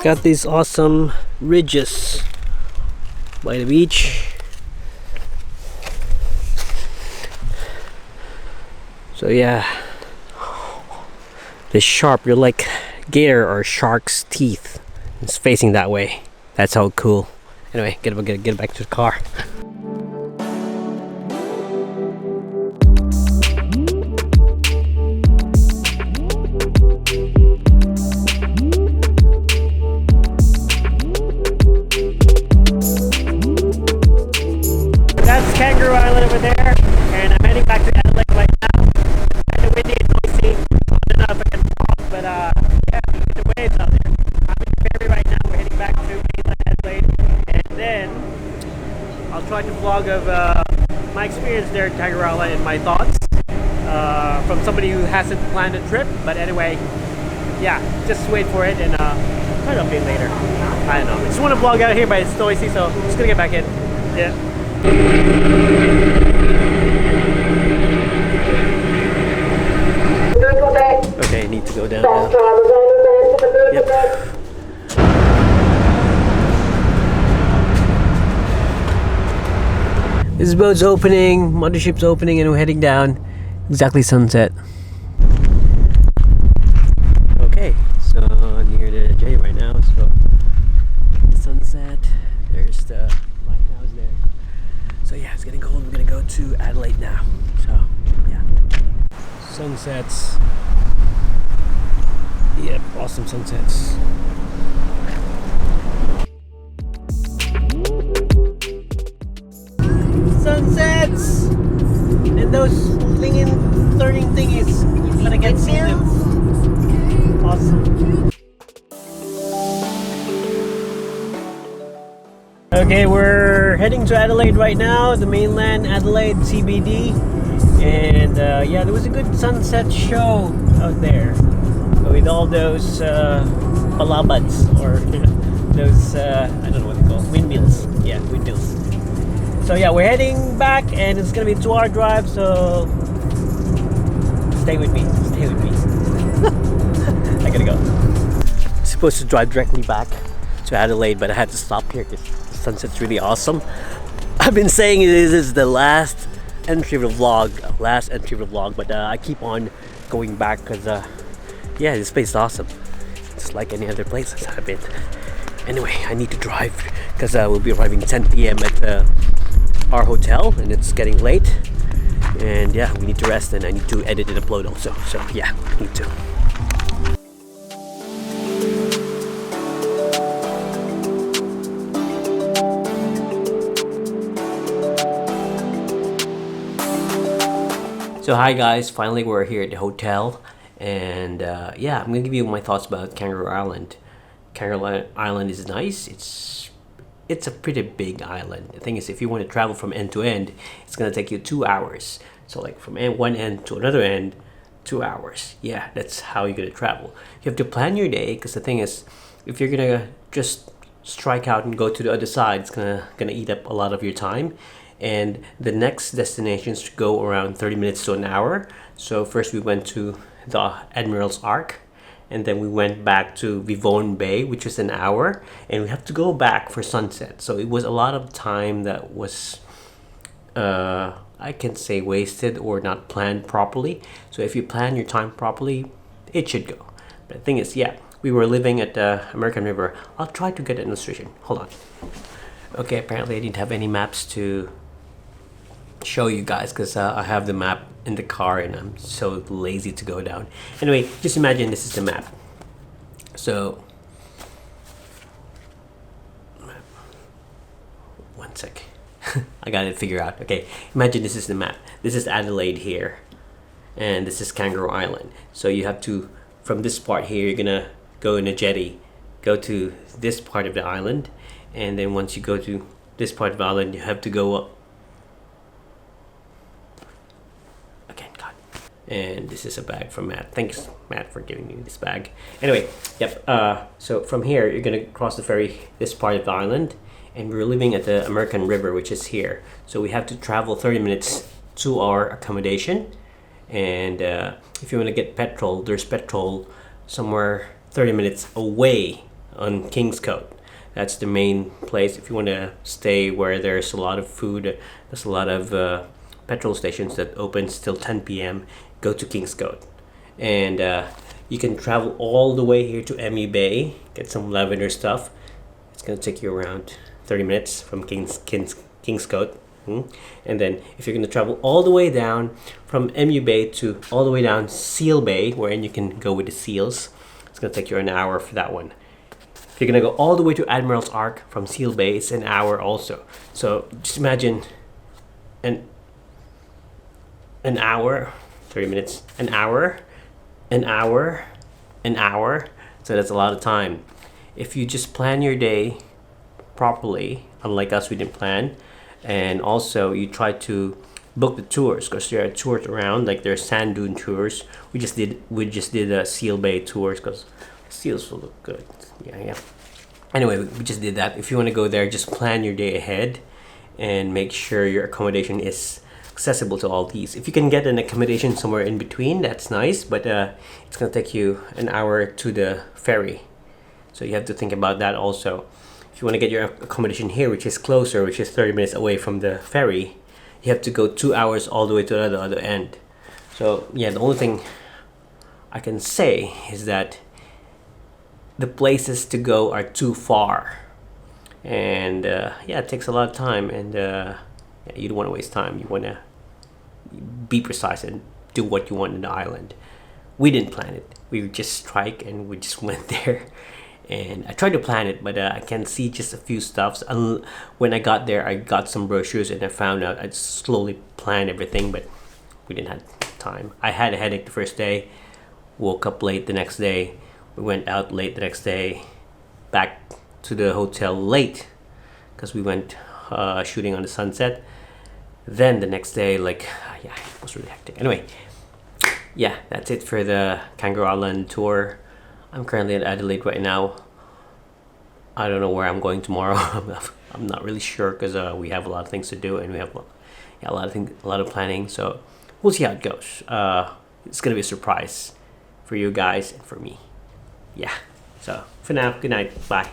got these awesome ridges by the beach. So yeah, the sharp, you're like gator or shark's teeth. It's facing that way. That's how cool. Anyway, get back to the car. That's Kangaroo Island over there, and I'm heading back to Adelaide right now. It's kind of windy and noisy. I don't know if I can talk, but yeah, look at the waves out there. I'm in the ferry right now. We're heading back to mainland Adelaide, and then I'll try to vlog of my experience there at Kangaroo Island and my thoughts from somebody who hasn't planned a trip. But anyway, yeah, just wait for it and try to update later. I don't know. I just want to vlog out here, but it's noisy, so I'm just gonna get back in. Yeah. Okay, I need to go down now. Yep. This boat's opening, mothership's opening, and we're heading down. Exactly sunset. Okay, so near the jetty right now, so sunset. There's the lighthouse there. So yeah, it's getting cold. We're gonna go to Adelaide now. So yeah, sunsets. Yep, awesome sunsets. Sunsets and those turning thingies. But I can see them. Awesome. Okay, we're heading to Adelaide right now, the mainland Adelaide CBD, and yeah, there was a good sunset show out there with all those palabads, or those I don't know what they call windmills. Yeah, windmills. So yeah, we're heading back, and it's gonna be a 2-hour drive. So stay with me. Stay with me. I gotta go. I'm supposed to drive directly back to Adelaide, but I had to stop here because the sunset's really awesome. I've been saying this is the last entry of the vlog, but I keep on going back because yeah, this place is awesome. Just like any other places I've been. Anyway, I need to drive because we'll be arriving 10 p.m. at our hotel, and it's getting late. And yeah, we need to rest, and I need to edit and upload also. So yeah, I need to. So hi guys, finally we're here at the hotel, and yeah, I'm gonna give you my thoughts about Kangaroo Island. Kangaroo Island is nice. It's a pretty big island. The thing is, if you want to travel from end to end, it's gonna take you 2 hours. So like from one end to another end, 2 hours. Yeah, that's how you're gonna travel. You have to plan your day, because the thing is, if you're gonna just strike out and go to the other side, it's gonna eat up a lot of your time. And the next destinations go around 30 minutes to an hour. So first we went to the Admiral's Ark, and then we went back to Vivone Bay, which is an hour, and we have to go back for sunset. So it was a lot of time that was I can say wasted or not planned properly. So if you plan your time properly, it should go. But the thing is, yeah, we were living at the American River. I'll try to get an illustration. Hold on. Okay, apparently I didn't have any maps to show you guys because I have the map in the car and I'm so lazy to go down. Anyway, just imagine this is the map. So one sec. I got it figured out. Okay, imagine this is the map. This is Adelaide here, and this is Kangaroo Island. So you have to, from this part here, you're gonna go in a jetty, go to this part of the island, and then once you go to this part of the island, you have to go up. Again, God. And this is a bag from Matt. Thanks, Matt, for giving me this bag. Anyway, yep. So from here, you're gonna cross the ferry, this part of the island, and we're living at the American River, which is here. So we have to travel 30 minutes to our accommodation. And if you want to get petrol, there's petrol somewhere 30 minutes away on Kingscote. That's the main place if you want to stay where there's a lot of food. There's a lot of petrol stations that opens till 10 p.m. Go to Kingscote, and you can travel all the way here to MU Bay, get some lavender stuff. It's gonna take you around 30 minutes from Kingscote. And then if you're gonna travel all the way down from MU Bay to all the way down Seal Bay, wherein you can go with the seals, it's gonna take you an hour for that one. If you're gonna go all the way to Admiral's Ark from Seal Bay, it's an hour also. So just imagine an hour, 30 minutes, an hour. So that's a lot of time. If you just plan your day properly, unlike us, we didn't plan, and also you try to book the tours, because there are tours around, like there's sand dune tours. We just did a Seal Bay tours because seals will look good. Yeah. Anyway, we just did that. If you want to go there, just plan your day ahead and make sure your accommodation is accessible to all these. If you can get an accommodation somewhere in between, that's nice, but it's gonna take you an hour to the ferry, so you have to think about that also. If you want to get your accommodation here, which is closer, which is 30 minutes away from the ferry, you have to go 2 hours all the way to the other end. So yeah, the only thing I can say is that the places to go are too far, and yeah, it takes a lot of time, and yeah, you don't want to waste time. You want to be precise and do what you want in the island. We didn't plan it. We just strike and we just went there. And I tried to plan it, but I can see just a few stuffs. When I got there, I got some brochures and I found out I'd slowly plan everything, but we didn't have time. I had a headache the first day, woke up late the next day. We went out late the next day, back to the hotel late because we went shooting on the sunset. Then the next day, yeah, it was really hectic. Anyway, yeah, that's it for the Kangaroo Island tour. I'm currently at Adelaide right now. I don't know where I'm going tomorrow. I'm not really sure because we have a lot of things to do and we have a lot of planning. So we'll see how it goes. It's gonna be a surprise for you guys and for me. Yeah. So for now, good night. Bye.